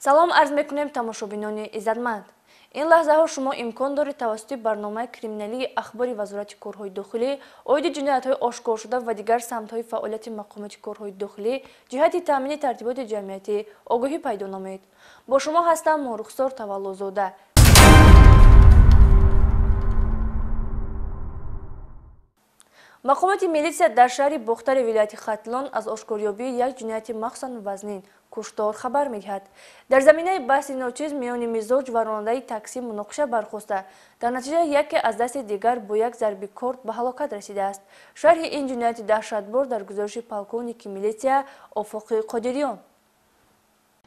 салом арз мекунем тамошобинони иззатманд. این لحظه ها شما امکان دارید توسط برنامه کریمینالی اخباری وزارت کارهای داخلی عاید جنایت‌های آشکار شده و دیگر سمت‌های فعالیت مقامات کارهای داخلی جهت تامین ترتیبات جمعیتی آگاهی پیدا نمایید. با شما هستم رخسار تولوزاده. مقامات میلیسیا در شهر بختر ولایت ختلان از آشکاریابی یک جنایت مخزن وزنین کشتار خبر می‌دهد. در زمینه بحث ناچیز میان مزاج و راننده تاکسی مناقشه برخاسته. در نتیجه یکی از دست دیگر با یک ضربه کارد به هلاکت رسیده است. شرح این جنایت دهشتبار در گزارش پالکونیک میلیسیا آفاق قادریان.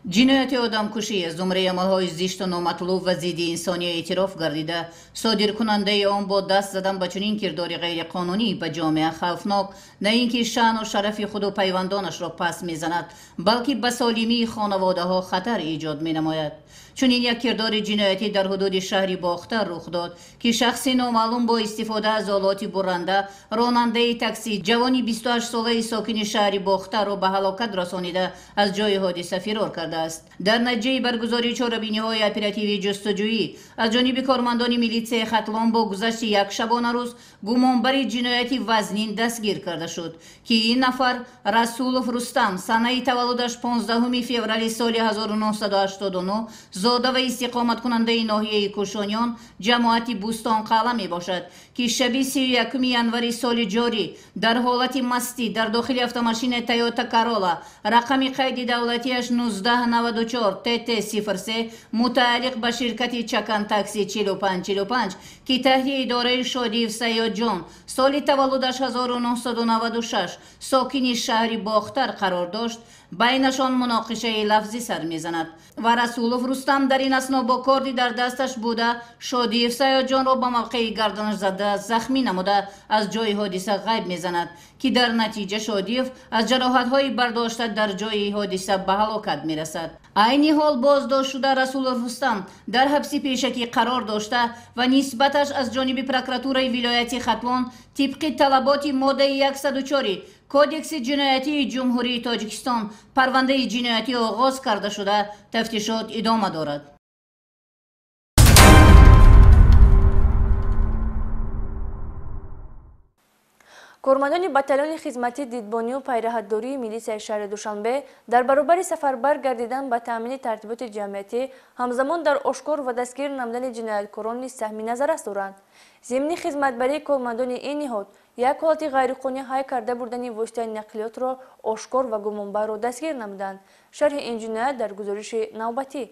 جنایت آدمکشی زمره عمل‌های زشت و نامطلوب و ضد انسانی اعتراف گردیده، صادرکننده آن با دست زدن به چنین کردار غیرقانونی به جامعه خوفناک نه اینکه شأن و شرف خود و پیوندانش را پس میزند، بلکه به سالمی خانواده ها خطر ایجاد می‌نماید. چنین یک کردار جنایتی در حدود شهر باختر رخ داد که شخص نامعلوم با استفاده از آلات برنده راننده تاکسی جوانی 28 ساله ساکن شهر باختر را به هلاکت رسانیده از جای حادثه فرار کرده است. در نتیجه برگزاری چاره‌بینی‌های اپراتیو جستجویی از جانب کارمندان میلیسیا ختلان با گذشت یک شبانه روز گمانبر جنایتی وزنین دستگیر کرده شد که این نفر رسولوف رستم سنه تولدش 15 فوریه سال 1989 زاده و استقامت کننده ناحیه کوشانیان جماعت بوستان قلعه می باشد که شب 31 ینوری سال جاری در حالت مستی در داخل автомاشین تویوتا کارولا رقم قید دولتیش 1994 TT03 متعلق به شرکت چکن تاکسی 4545 که تحت اداره شادیف سیاد جان سال تولدش 1996 ساکن شهر باختر قرار داشت بینشان مناقشه لفظی سر میزند و رسولوف رستم در این اثنا با کاردی در دستش بوده شادیف سیاد جان را به موقع گردنش زده زخمی نموده از جای حادثه غیب میزند که در نتیجه شادیف از جراحت‌های برداشته در جای حادثه به هلاکت میرسد. عین حال بازداشت شده رسولوف رستم در حبس پیشکی قرار داشته و نسبتش از جانب پروکراتور ولایت ختلان طبق طلبات ماده 104 کودکس جنایتی جمهوری تاجیکستان پرونده جنایتی آغاز کرده شده تفتیشات ادامه دارد. کارمندان بتالون خدمتی دیدبانی و پیراهداری میلیسیا شهر دوشنبه در برابر سفربر گردیدن به تامین ترتیبات جمعیتی همزمان در آشکار و دستگیر نمودن جنایتکاران سهمی نظر است دارند. ضمن خدمتبری کارمندان این نهاد یک حالت غیرقانونی های کرده بردن واسطه نقلیات را آشکار و گمانبر را دستگیر نمودند. شرح این جنایت در گزارش نوبتی.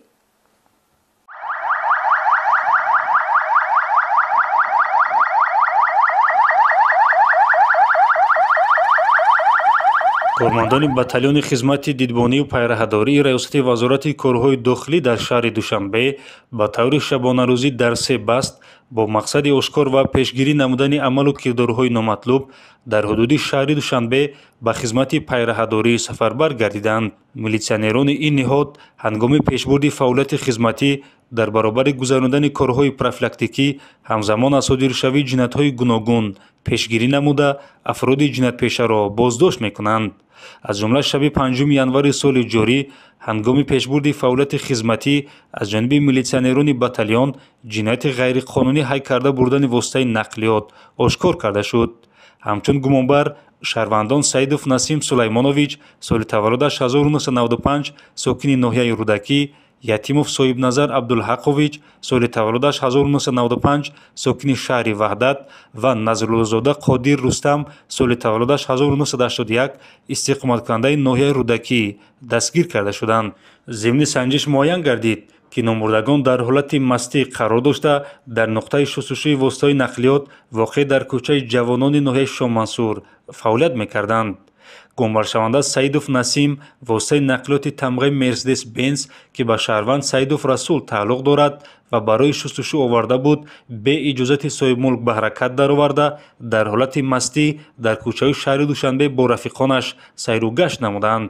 کارمندان بتالون خدمت دیدبانی و پیراهداری ریاست وزارت کارهای داخلی در شهر دوشنبه به طور شبانه روزی در 3 بست با مقصد آشکار و پیشگیری نمودن عمل و کردارهای نامطلوب در حدود شهر دوشنبه به خدمت پیراهداری سفربر گردیدند. میلیسیونران این نهاد هنگام پیشبرد فعالیت خدمتی در برابر گذراندن کارهای پروفیلاکتیکی همزمان از صادرشوی جنایت‌های گوناگون پیشگیری نموده افراد جنایت‌پیشه را بازداشت می‌کنند. از جمله شب 5 ینوری سال جاری هنگام پیشبرد فعالیت خدمتی از جانب میلیسیونران بتالون جنایت غیرقانونی های کرده بردن واسطه نقلیات آشکار کرده شد. همچون گمانبر شهروندان سیدوف نسیم سلیمانویچ سال تولدش 1995 ساکن ناحیه رودکی، یتیموف صاحب نظر عبدالحقویچ سال تولدش 1995 ساکن شهر وحدت و نظرالزاده قادر رستم سال تولدش 1981 استقامت کننده ناحیه رودکی دستگیر کرده شدند. ضمن سنجش معین گردید که نامبردگان در حالت مستی قرار داشته در نقطه شستشوی واسطه‌های نقلیات واقع در کوچه جوانان ناحیه شاه منصور فعالیت می‌کردند. گمبر شونده سیدوف نسیم واسطه نقلیات تمغه مرسدس بنز که به شهروند سیدوف رسول تعلق دارد و برای شستشو آورده بود به اجازت صاحب ملک به حرکت درآورده در حالت مستی در کوچه شهر دوشنبه با رفیقانش سیر و گشت نمودند.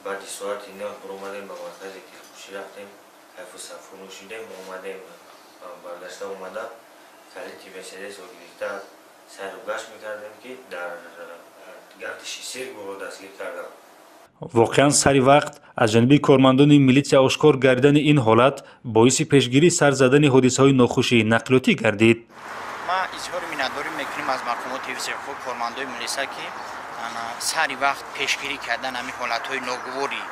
بعد ساعت اینا اومدیم به مرکز کیفوشی رفتیم حیف و صفو نوشیدیم اومدیم برداشته اومده کلیتی مرسدس رو گرفته سیر و گشت میکردیم که در گردش سیر رو دستگیر کردم. واقعا سری وقت از جانب کارمندان میلیسیا آشکار گردیدن این حالت باعث پیشگیری سر زدن حادثه‌های ناخوشی نقلیاتی گردید. ما اظهار مننداری میکنیم از مرحومات حفظ حقوق کارمندان میلیسیا که سری وقت پیشگیری کردن همین حالت‌های ناگواری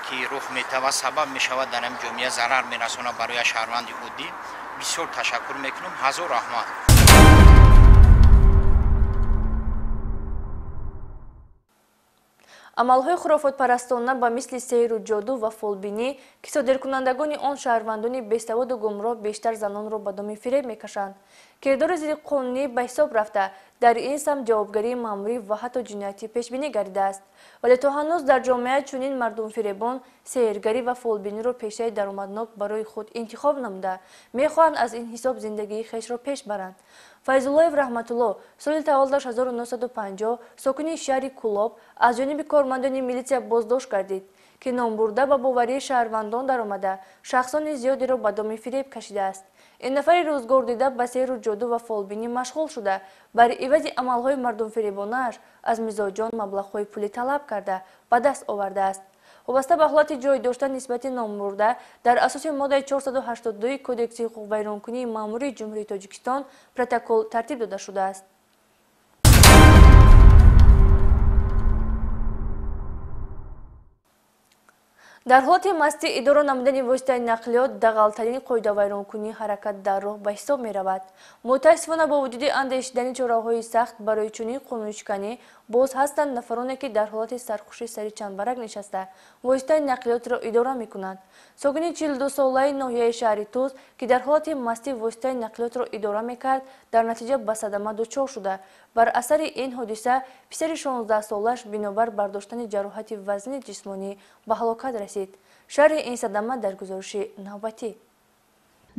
که رخ میتوه سبب میشود در این جامعه ضرر میرسونه برای شهروند عادی. بسیار تشکر میکنم. هزار رحمت. амалҳои хурофотпарастона ба мисли сейру ҷоду ва фолбинӣ ки содиркунандагони он шаҳрвандони бесаводу гумроҳ бештар занонро ба доми фиреб мекашанд кирдори зиддиқонунӣ ба ҳисоб рафта дар ин самт ҷавобгарии маъмурӣ ва ҳатто ҷиноятӣ пешбинӣ гардидааст вале то ҳанӯз дар ҷомеа чунин мардумфиребон сеҳргарӣ ва фолбиниро пешаи даромаднок барои худ интихоб намуда мехоҳанд аз ин ҳисоб зиндагии хешро пеш баранд. Файзуллоев Раҳматулло соли таваллудаш 1950 сокини шаҳри Кулоб аз ҷониби кормандони милитсия боздошт гардид ки номбурда ба боварии шаҳрвандон даромада шахсони зиёдеро ба доми фиреб кашидааст. Ин нафари рӯзгордида ба сеҳру ҷоду ва фолбинӣ машғул шуда бар ивази амалҳои мардумфиребонааш аз мизоҷон маблағҳои пулӣ талаб карда ба даст овардааст. вобаста ба ҳолати ҷой дошта нисбати номбурда дар асоси моддаи 482 кодекси ҳуқуқвайронкунии маъмурии ҷумҳурии Тоҷикистон протокол тартиб дода шудааст. дар ҳолати мастӣ идора намудани воситаи нақлиёт дағалтарин қоидавайронкунии ҳаракат дар роҳ ба ҳисоб меравад. мутаассифона бо вуҷуди андешидани чораҳои сахт барои чунин қонуншиканӣ боз ҳастанд нафароне ки дар ҳолати сархуши сари чандбарак нишаста воситаи нақлиётро идора мекунанд. сокини 42-солаи ноҳияи шаҳри Туз ки дар ҳолати мастӣ воситаи нақлиётро идора мекард дар натиҷа ба садама дучор шуда бар асари ин ҳодиса писари 16-солаш бинобар бардоштани ҷароҳати вазни ҷисмонӣ ба ҳалокат расид. шарҳи ин садама дар гузориши навбатӣ.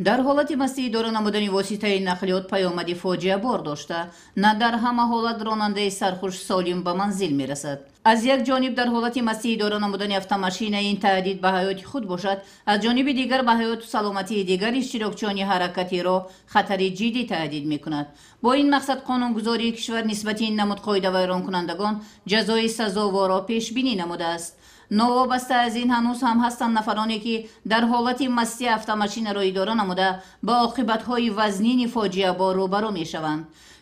дар ҳолати мастӣ идора намудани воситаи нақлиёт паёмади фоҷиа бор дошта на дар ҳама ҳолат ронандаи сархуш солим ба манзил мерасад. аз як ҷониб дар ҳолати мастӣ идора намудани автомашина ин таҳдид ба ҳаёти худ бошад, аз ҷониби дигар ба ҳаёту саломатии дигар иштирокчиёни ҳаракатиро хатари ҷиддӣ таҳдид мекунад. бо ин мақсад қонунгузории кишвар нисбати ин намуд қоидавайронкунандагон ҷазои сазоворо пешбинӣ намудааст. новобаста аз ин ҳанӯз ҳам ҳастанд нафароне ки дар ҳолати мастӣ автомашинаро идора намуда ба оқибатҳои вазнини фоҷиабор рӯбарӯ мешаванд.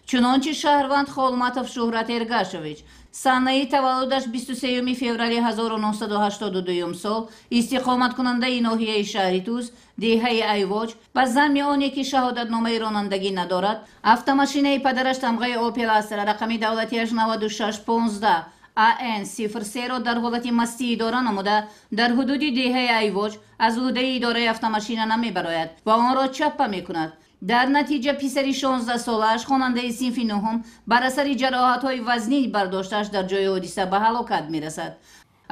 чунончи шаҳрванд Холматов Шӯҳрат Эргашович санаи таваллудаш 23 феврали 1982 сол истиқоматкунандаи ноҳияи шаҳри Туз деҳаи Айвоҷ ба замми оне ки шаҳодатномаи ронандагӣ надорад автомашинаи падараш тамғаи Opel Astra рақами давлатиаш 9615 AN03-ро дар ҳолати мастӣ идора намуда дар ҳудуди деҳаи Айвоҷ аз уҳдаи идораи автомашина намебарояд ва онро чаппа мекунад. дар натиҷа писари 16-солааш хонандаи синфи нӯҳум бар асари ҷароҳатҳои вазнӣ бардоштааш дар ҷои ҳодиса ба ҳалокат мерасад.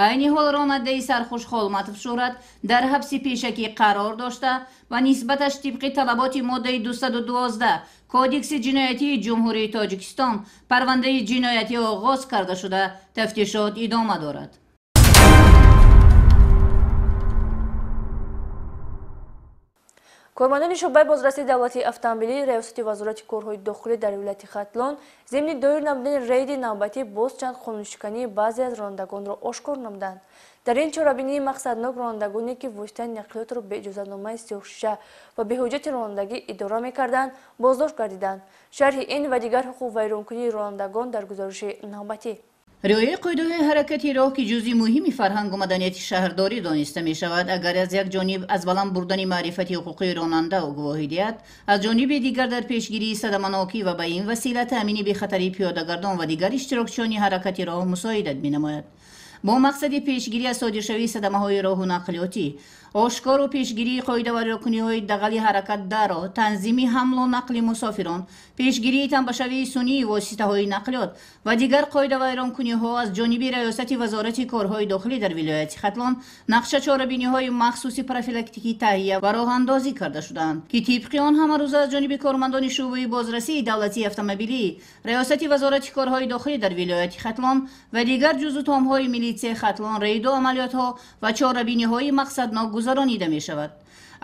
айни ҳол ронандаи сархуш Холматов Шӯҳрат дар ҳабси пешакӣ қарор дошта ва нисбаташ тибқи талаботи моддаи 212 кодекси ҷиноятии ҷумҳурии Тоҷикистон парвандаи ҷиноятӣ оғоз карда шуда тафтишот идома дорад. кормандони шӯъбаи бозрасии давлатии автомобилӣ раёсати вазорати корҳои дохилӣ дар вилояти Хатлон зимни доир намудани рейди навбатӣ боз чанд қонуншикании баъзе аз ронандагонро ошкор намуданд. дар ин чорабинии мақсаднок ронандагоне ки воситаи нақлиётро бе иҷозатномаи сиёҳшиша ва беҳуҷҷати ронандагӣ идора мекарданд боздошт гардиданд. шарҳи ин ва дигар ҳуқуқвайронкунии ронандагон дар гузориши навбатӣ. риояи қоидаҳои ҳаракати роҳ ки ҷузъи муҳими фарҳангу маданияти шаҳрдорӣ дониста мешавад, агар аз як ҷониб аз баланд бурдани маърифати ҳуқуқии ронанда огоҳӣ диҳад, аз ҷониби дигар дар пешгирии садаманокӣ ва ба ин васила таъмини бехатарии пиёдагардон ва дигар иштирокчиёни ҳаракати роҳ мусоидат менамояд. бо мақсади пешгирӣ аз содиршавии садамаҳои роҳу нақлиётӣ, ошкору пешгирии қоидавайронкуниҳои дағали ҳаракат дар роҳ, танзими ҳамлу нақли мусофирон, пешгирии танбашавии сунъии воситаҳои нақлиёт ва дигар қоидавайронкуниҳо аз ҷониби раёсати вазорати корҳои дохилӣ дар вилояти Хатлон нақша чорабиниҳои махсуси профилактикӣ таҳия ва роҳандозӣ карда шуданд, ки тибқи он ҳамарӯза аз ҷониби кормандони шӯъбаи бозрасии давлатии автомобилӣ, раёсати вазорати корҳои дохилӣ дар вилояти Хатлон ва дигар ҷузъутомҳои милитсияи Хатлон рейду амалиётҳо ва чорабиниҳои мақсаднок гузаронида мешавад.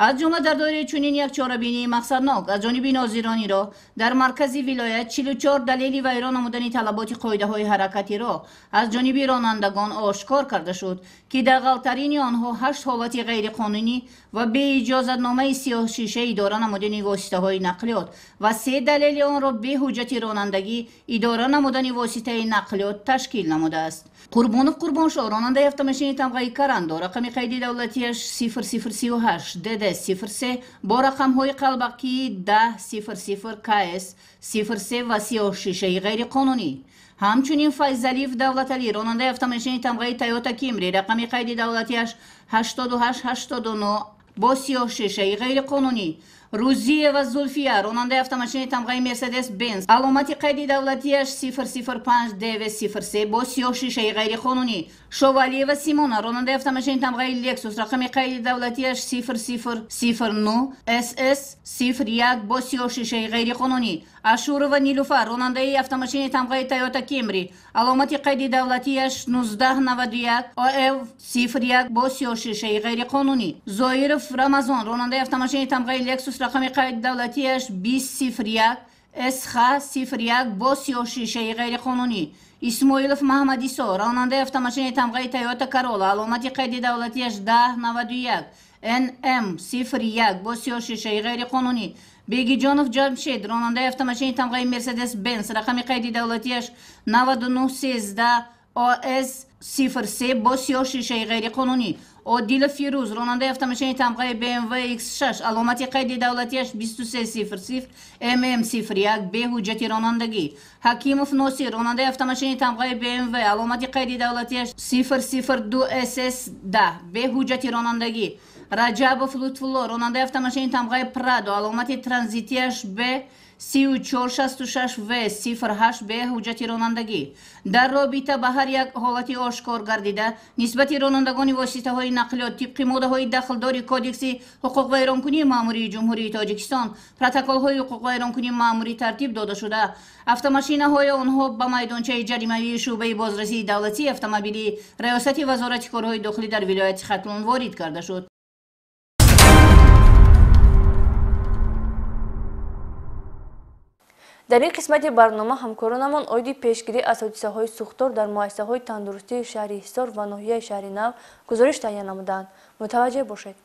از جمله در دایره چنین یک چاره‌بینی مقصدناک از جانب ناظرانی را در مرکز ولایت 44 دلیل ویران نمودن طلبات قاعده‌های حرکتی را از جانب رانندگان آشکار کرده شد که در غلط‌ترین آنها 8 حالت غیرقانونی و به اجازتنامه سیاه شیشه اداره نمودن واسطه‌های نقلیات و 3 دلیل آن را به حجت رانندگی اداره نمودن واسطه نقلیات تشکیل نموده است. قربانov قربانشاه راننده автомашини тамғаи карандо рақами қайди давлатияш 0038 dd03 با рақамҳои қалбақии 1000 ks 03 ва сиёҳшишаи ғайриқонунӣ. ҳамчунин файзалиев давлаталӣ ронандаи автомашини тамғаи Toyota Camry рақами қайди давлатияш 8889 با сиёҳшишаи ғайриқонунӣ. Рузиева Зульфия ронандаи автомашини тамғаи Mercedes Benz аломати қайди давлатияш 005-903 бо сиёҳшишаи ғайриқонунӣ. Шовалиева Симона ронандаи автомашини тамғаи Lexus рақами қайди давлатияш 0009 SS01 бо сиёҳшишаи ғайриқонунӣ. Ашурова Нилуфар ронандаи автомашини тамғаи Toyota Camry аломати қайди давлатияш 1991 OF01 бо сиёҳшишаи ғайриқонунӣ. Зоиров Рамазон ронандаи автомашини тамғаи Lexus рақами қайди давлатияш 2001 SH01 бо сиёҳшишаи ғайриқонунӣ. исмоилов Маҳмад Исо ронандаи автомашини тамғаи Toyota Corolla аломати қайди давлатияш 1091 NM01 бо сиёҳшишаи ғайриқонунӣ. Бегиҷонов Ҷамшед ронандаи автомашини тамғаи Mercedes Benz рақами қайди давлатияш 9913 OS03 бо сиёҳшишаи ғайриқонунӣ. Одила Фирӯз ронандаи автомашини тамғаи BMW X6 аломати қайди давлатияш 2300 MM01 бе ҳуҷҷати ронандагӣ. Ҳакимов Носир ронандаи автомашини тамғаи BMW аломати қайди давлатияш 002 SS10 бе ҳуҷҷати ронандагӣ. Раҷабов Лутфулло ронандаи автомашини тамғаи Prado аломати транзитияш б 3466V08 бе ҳуҷҷати ронандагӣ. дар робита ба ҳар як ҳолати ошкор гардида нисбати ронандагони воситаҳои нақлиёт тибқи моддаҳои дахлдори кодекси ҳуқуқвайронкунии маъмурии ҷумҳурии Тоҷикистон протоколҳои ҳуқуқвайронкунии маъмурӣ тартиб дода шуда автомашинаҳои онҳо ба майдончаи ҷаримавии шӯъбаи бозрасии давлатии автомобилии раёсати вазорати корҳои дохилӣ дар вилояти Хатлон ворид карда шуд. дар ин қисмати барнома ҳамкоронамон оиди пешгирӣ аз ҳодисаҳои сӯхтор дар муассисаҳои тандурустии шаҳри Ҳисор ва ноҳияи шаҳри Нав гузориш таҳия намуданд. мутаваҷҷеҳ бошед.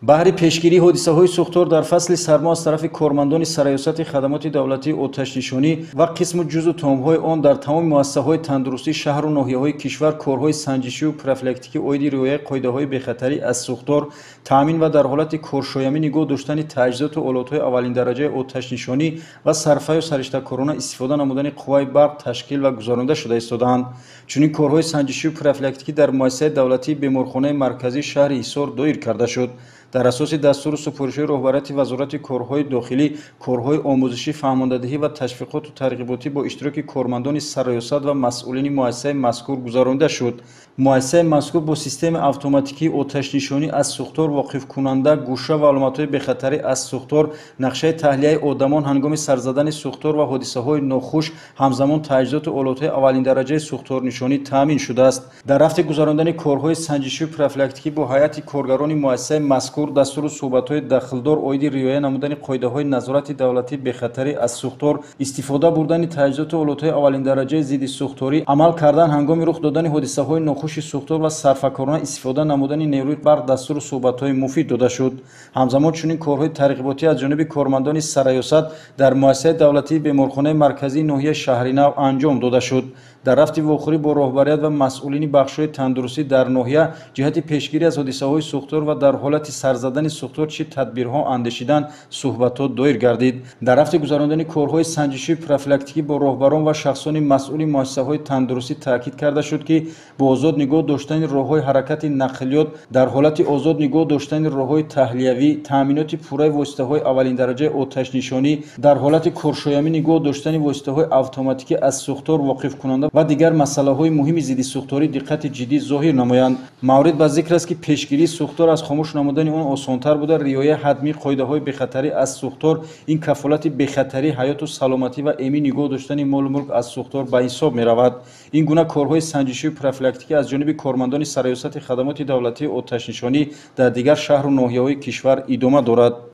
баҳри пешгирии ҳодисаҳои сӯхтор дар фасли сармо аз тарафи кормандони сараёсати хадамоти давлатии оташнишонӣ ва қисму ҷузу томҳои он дар тамоми муассисаҳои тандурустии шаҳру ноҳияҳои кишвар корҳои санҷишиву профилактикӣ оиди риояи қоидаҳои бехатарӣ аз сӯхтор таъмин ва дар ҳолати коршоямӣ нигоҳ доштани таҷҳизоту олотҳои аввалиндараҷаи оташнишонӣ ва сарфаю сариштакорона истифода намудани қувваи барқ ташкил ва гузаронида шуда истодаанд. чунин корҳои санҷишиву профилактикӣ дар муассисаи давлатии беморхонаи марказии шаҳри Ҳисор доир карда шуд. дар асоси дастуру супоришҳои роҳбарияти вазорати корҳои дохилӣ корҳои омӯзишӣ фаҳмондадиҳӣ ва ташвиқоту тарғиботӣ бо иштироки кормандони сароёсат ва масъулини муассисаи мазкур гузаронида шуд. муассисаи мазкур бо системаи автоматикии оташнишонӣ аз сӯхтор воқифкунанда гӯша ва аломатҳои бехатарӣ аз сӯхтор нақшаи таҳлияи одамон ҳангоми сарзадани сӯхтор ва ҳодисаҳои нохуш ҳамзамон таҷҳизоту олотҳои аввалиндараҷаи сӯхторнишонӣ таъмин шудааст. дар рафти гузарондани корҳои санҷишиву профилактикӣ бо ҳайати коргарони муассисаи мазкур дастуру суҳбатҳои дахлдор оиди риоя намудани қоидаҳои назорати давлатӣ бехатарӣ аз сӯхтор истифода бурдани таҷҳизоту олотҳои аввалиндараҷаи зидди сӯхторӣ амал кардан ҳангоми рух додани ҳодисаҳои нохуши сӯхтор ва сарфакорона истифода намудани нерӯи барқ дастуру суҳбатҳои муфид дода шуд. ҳамзамон чунин корҳои тарғиботӣ аз ҷониби кормандони сараёсат дар муассисаи давлатии беморхонаи марказии ноҳияи шаҳри Нав анҷом дода шуд. дар рафти вохӯрӣ бо роҳбарият ва масъулини бахшҳои тандурустӣ дар ноҳия ҷиҳати пешгирӣ аз ҳодисаҳои сӯхтор ва дар ҳолати сарзадани сӯхтор чӣ тадбирҳо андешидан суҳбатҳо доир гардид. дар рафти гузарондани корҳои санҷишиву профилактикӣ бо роҳбарон ва шахсони масъули муассисаҳои тандурустӣ таъкид карда шуд ки бо озод нигоҳ доштани роҳҳои ҳаракати нақлиёт дар ҳолати озод нигоҳ доштани роҳҳои таҳлиявӣ таъминоти пурраи воситаҳои аввалиндараҷаи оташнишонӣ дар ҳолати коршоямӣ нигоҳ доштани воситаҳои автоматикӣ аз сӯхтор воқифкунанда ва дигар масъалаҳои муҳими зидди сӯхторӣ диққати ҷиддӣ зоҳир намоянд. Маврид ба зикр аст ки пешгирии сӯхтор аз хомӯш намудани он осонтар буда риояи ҳатмии қоидаҳои бехатарӣ аз сӯхтор ин кафолати бехатарии ҳаёту саломатӣ ва эмин нигоҳ доштани молу мулк аз сӯхтор ба ҳисоб меравад. ин гуна корҳои санҷишию профилактикӣ аз ҷониби кормандони сароясати хадамоти давлатии оташнишонӣ дар дигар шаҳру ноҳияҳои кишвар идома дорад.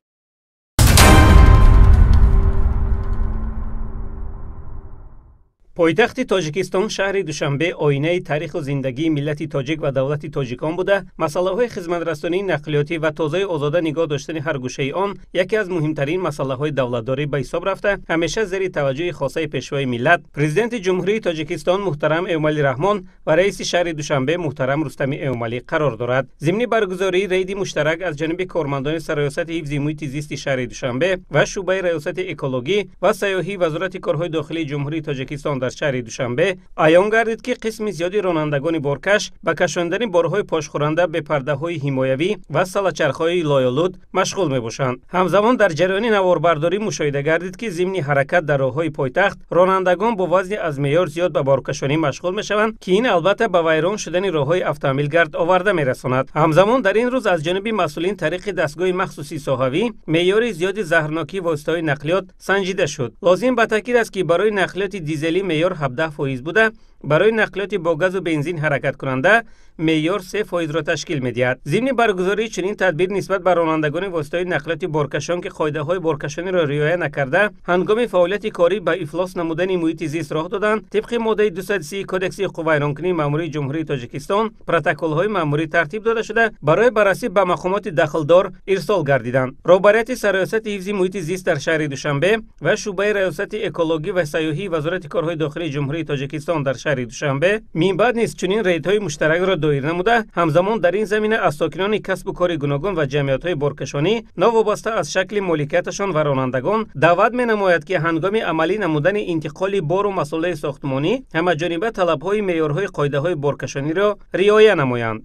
пойтахти тоҷикистон шаҳри душанбе оинаи таъриху зиндагии миллати тоҷик ва давлати тоҷикон буда масъалаҳои хизматрасонии нақлиётӣ ва тозаи озода нигоҳ доштани ҳар гӯшаи он яке аз муҳимтарин масъалаҳои давлатдорӣ ба ҳисоб рафта ҳамеша зери таваҷҷӯҳи хосаи пешвои миллат президенти ҷумҳурии тоҷикистон муҳтарам Эмомалӣ Раҳмон ва раиси шаҳри душанбе муҳтарам Рустами Эмомалӣ қарор дорад. зимни баргузории рейди муштарак аз ҷониби кормандони сароясати ҳифзи муҳити зисти шаҳри душанбе ва шуъбаи раёсати экологӣ ва сайёҳӣ вазорати корҳои дохилии ҷумҳурии тоҷикистон шаҳри душанбе аён гардид ки қисми зиёди ронандагони боркаш ба кашондани борҳои пошхӯранда бе пардаҳои ҳимоявӣ ва салачархҳои лоёлуд машғул мебошанд. ҳамзамон дар ҷараёни наворбардорӣ мушоҳида гардид ки зимни ҳаракат дар роҳҳои пойтахт ронандагон бо вазни аз меъёр зиёд ба боркашонӣ машғул мешаванд ки ин албатта ба вайрон шудани роҳҳои автомобилгард оварда мерасонад. ҳамзамон дар ин рӯз аз ҷониби масъулин тариқи дастгоҳи махсуси соҳавӣ меъёри зиёди заҳрнокии воситаҳои нақлиёт санҷида шуд. лозим ба таъкид аст ки барои нақлиёти дизелӣ меъёр 17% буда барои нақлиёти бо газу бензин ҳаракаткунанда меъёр 3%-ро ташкил медиҳад. зимни баргузории чунин тадбир нисбат ба ронандагони воситаҳои нақлиёти боркашон ки қоидаҳои боркашониро риоя накарда ҳангоми фаъолияти корӣ ба ифлос намудани муҳити зист роҳ доданд, тибқи моддаи 230 кодекси ҳуқуқи вайронкунии маъмурии ҷумҳурии тоҷикистон протоколҳои маъмурӣ тартиб дода шуда барои баррасӣ ба мақомоти дахлдор ирсол гардиданд. роҳбарияти сароясати ҳифзи муҳити зист дар шаҳри душанбе ва шуъбаи раёсати экологӣ ва сайёҳии вазорати корҳои дохилии ҷумҳурии тоҷикистон дар шаҳри душанбе минбаъд низ чунин рейдҳои муштаракро доир намуда ҳамзамон дар ин замина аз сокинони касбу кори гуногун ва ҷамъиятҳои боркашонӣ новобаста аз шакли моликияташон ва ронандагон даъват менамояд ки ҳангоми амалӣ намудани интиқоли бору масъулияи сохтмонӣ ҳамаҷониба талабҳои меъёрҳои қоидаҳои боркашониро риоя намоянд.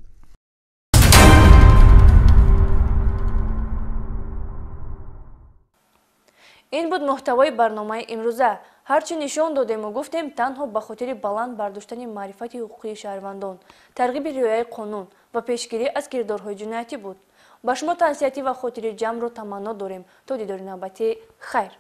ин буд муҳтавои барномаи имрӯза. ҳарчи нишон додему гуфтем танҳо ба хотири баланд бардоштани маърифати ҳуқуқии шаҳрвандон, тарғиби риояи қонун ва пешгирӣ аз кирдорҳои ҷиноятӣ буд. ба шумо таъсияти ва хотири ҷамъро таманно дорем. То дидори навбатӣ хайр.